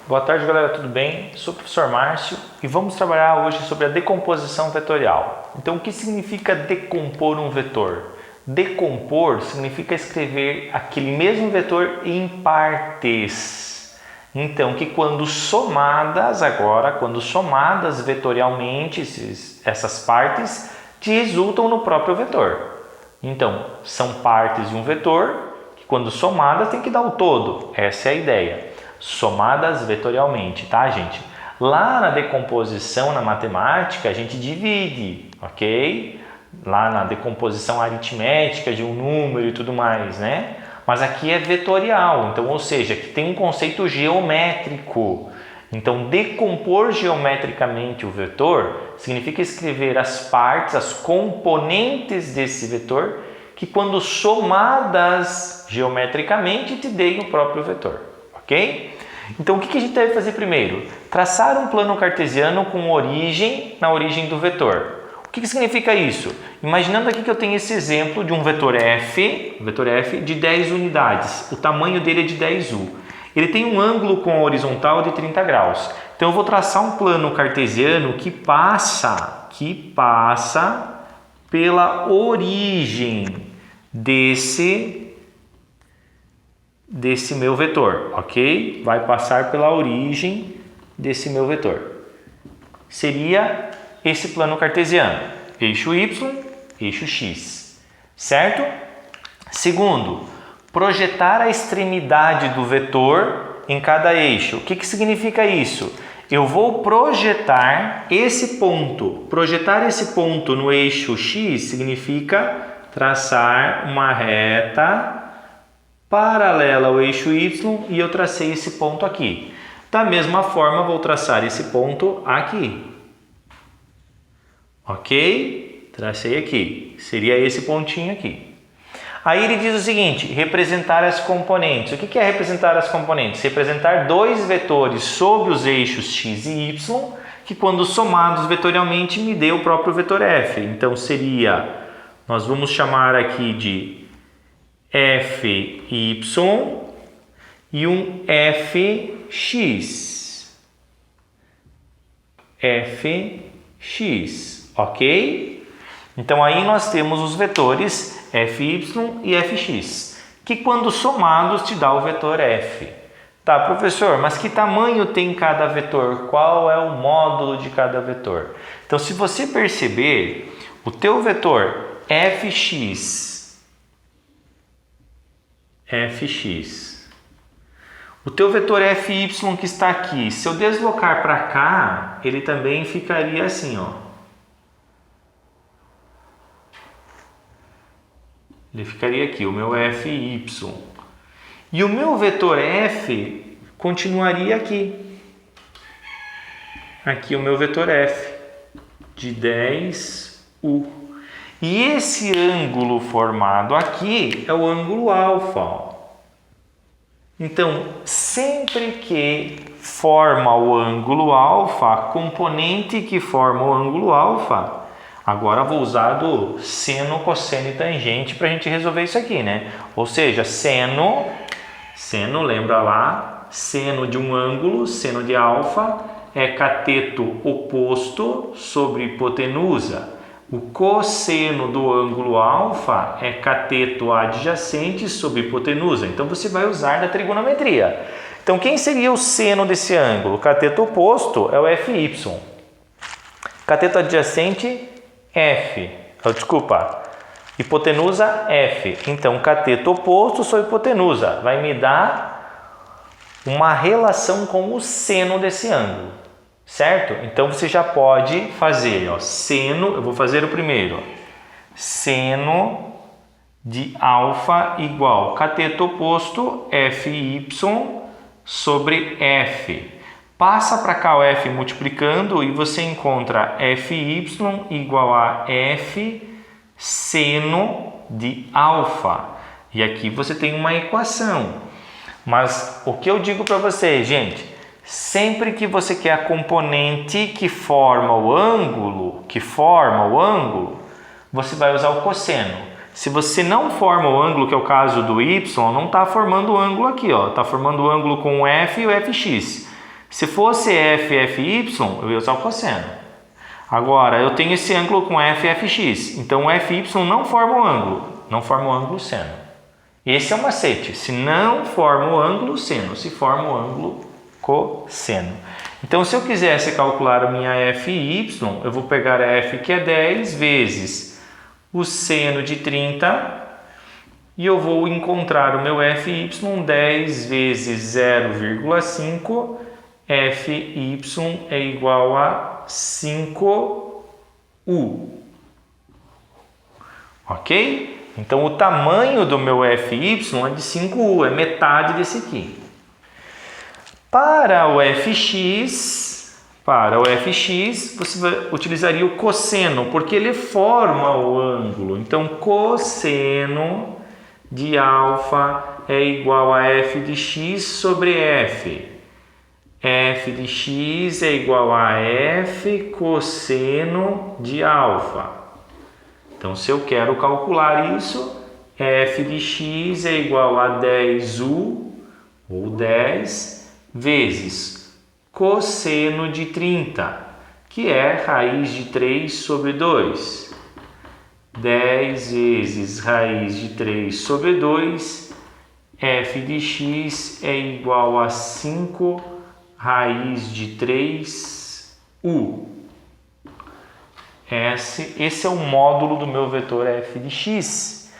Boa tarde, galera, tudo bem? Sou o professor Márcio e vamos trabalhar hoje sobre a decomposição vetorial. Então, o que significa decompor um vetor? Decompor significa escrever aquele mesmo vetor em partes. Então, que quando somadas vetorialmente, essas partes te resultam no próprio vetor. Então, são partes de um vetor que quando somadas tem que dar o todo. Essa é a ideia. Somadas vetorialmente, tá, gente? Lá na decomposição, na matemática, a gente divide, ok? Lá na decomposição aritmética de um número e tudo mais, né? Mas aqui é vetorial, então, ou seja, que tem um conceito geométrico. Então, decompor geometricamente o vetor significa escrever as partes, as componentes desse vetor, que quando somadas geometricamente te deem o próprio vetor. Ok? Então, o que a gente deve fazer primeiro? Traçar um plano cartesiano com origem na origem do vetor. O que significa isso? Imaginando aqui que eu tenho esse exemplo de um vetor f de 10 unidades. O tamanho dele é de 10u. Ele tem um ângulo com a horizontal de 30 graus. Então, eu vou traçar um plano cartesiano que passa pela origem desse meu vetor, ok? Vai passar pela origem desse meu vetor. Seria esse plano cartesiano, eixo y, eixo x, certo? Segundo, projetar a extremidade do vetor em cada eixo. O que significa isso? Eu vou projetar esse ponto. Projetar esse ponto no eixo x significa traçar uma reta paralela ao eixo y e eu tracei esse ponto aqui. Da mesma forma, vou traçar esse ponto aqui. Ok? Tracei aqui. Seria esse pontinho aqui. Aí ele diz o seguinte, representar as componentes. O que é representar as componentes? Representar dois vetores sob os eixos x e y, que quando somados vetorialmente me dê o próprio vetor f. Então seria, nós vamos chamar aqui de fy e um fx. Fx, ok? Então aí nós temos os vetores fy e fx, que quando somados te dá o vetor f. Tá, professor, mas que tamanho tem cada vetor? Qual é o módulo de cada vetor? Então, se você perceber, o teu vetor fx, o teu vetor fy que está aqui, se eu deslocar para cá, ele também ficaria assim, ó. Ele ficaria aqui, o meu fy. E o meu vetor f continuaria aqui. Aqui o meu vetor f de 10u. E esse ângulo formado aqui é o ângulo alfa. Então, sempre que forma o ângulo alfa, a componente que forma o ângulo alfa, agora vou usar do seno, cosseno e tangente para a gente resolver isso aqui, né? Ou seja, seno, lembra lá, seno de um ângulo, seno de alfa, é cateto oposto sobre hipotenusa. O cosseno do ângulo alfa é cateto adjacente sobre hipotenusa. Então, você vai usar da trigonometria. Então, quem seria o seno desse ângulo? O cateto oposto é o fy. Cateto adjacente, hipotenusa, f. Então, cateto oposto sobre hipotenusa vai me dar uma relação com o seno desse ângulo. Certo? Então, você já pode fazer, ó, seno, eu vou fazer o primeiro, ó, seno de alfa igual cateto oposto fy sobre f. Passa para cá o f multiplicando e você encontra fy igual a f seno de alfa. E aqui você tem uma equação. Mas o que eu digo para vocês, gente, sempre que você quer a componente que forma o ângulo, você vai usar o cosseno. Se você não forma o ângulo, que é o caso do y, não está formando o ângulo aqui, ó, está formando o ângulo com o f e o fx. Se fosse FFY, eu ia usar o cosseno. Agora, eu tenho esse ângulo com FFX, então o FY não forma o ângulo, não forma o ângulo seno. Esse é o macete, se não forma o ângulo seno, se forma o ângulo cosseno. Então, se eu quisesse calcular a minha FY, eu vou pegar a F, que é 10, vezes o seno de 30, e eu vou encontrar o meu FY, 10 vezes 0,5, FY é igual a 5U. Ok? Então, o tamanho do meu FY é de 5U, é metade desse aqui. Para o FX, você utilizaria o cosseno, porque ele forma o ângulo. Então, cosseno de alfa é igual a f de x sobre f. F de x é igual a f cosseno de alfa. Então, se eu quero calcular isso, f de x é igual a 10u, ou 10, vezes cosseno de 30, que é raiz de 3 sobre 2. 10 vezes raiz de 3 sobre 2, f de x é igual a 5 raiz de 3u. Esse é o módulo do meu vetor f de x.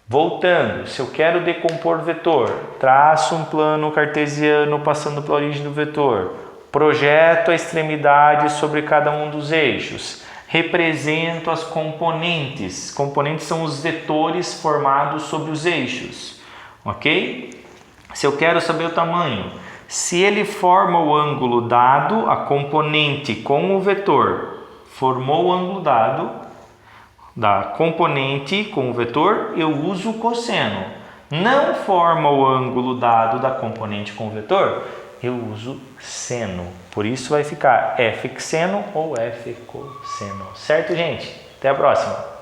Voltando, se eu quero decompor vetor, traço um plano cartesiano passando pela origem do vetor, projeto a extremidade sobre cada um dos eixos, represento as componentes. Componentes são os vetores formados sobre os eixos, ok? Se eu quero saber o tamanho, se ele forma o ângulo dado, a componente com o vetor formou o ângulo dado da componente com o vetor, eu uso o cosseno. Não forma o ângulo dado da componente com o vetor, eu uso seno. Por isso vai ficar f seno ou f cosseno. Certo, gente? Até a próxima!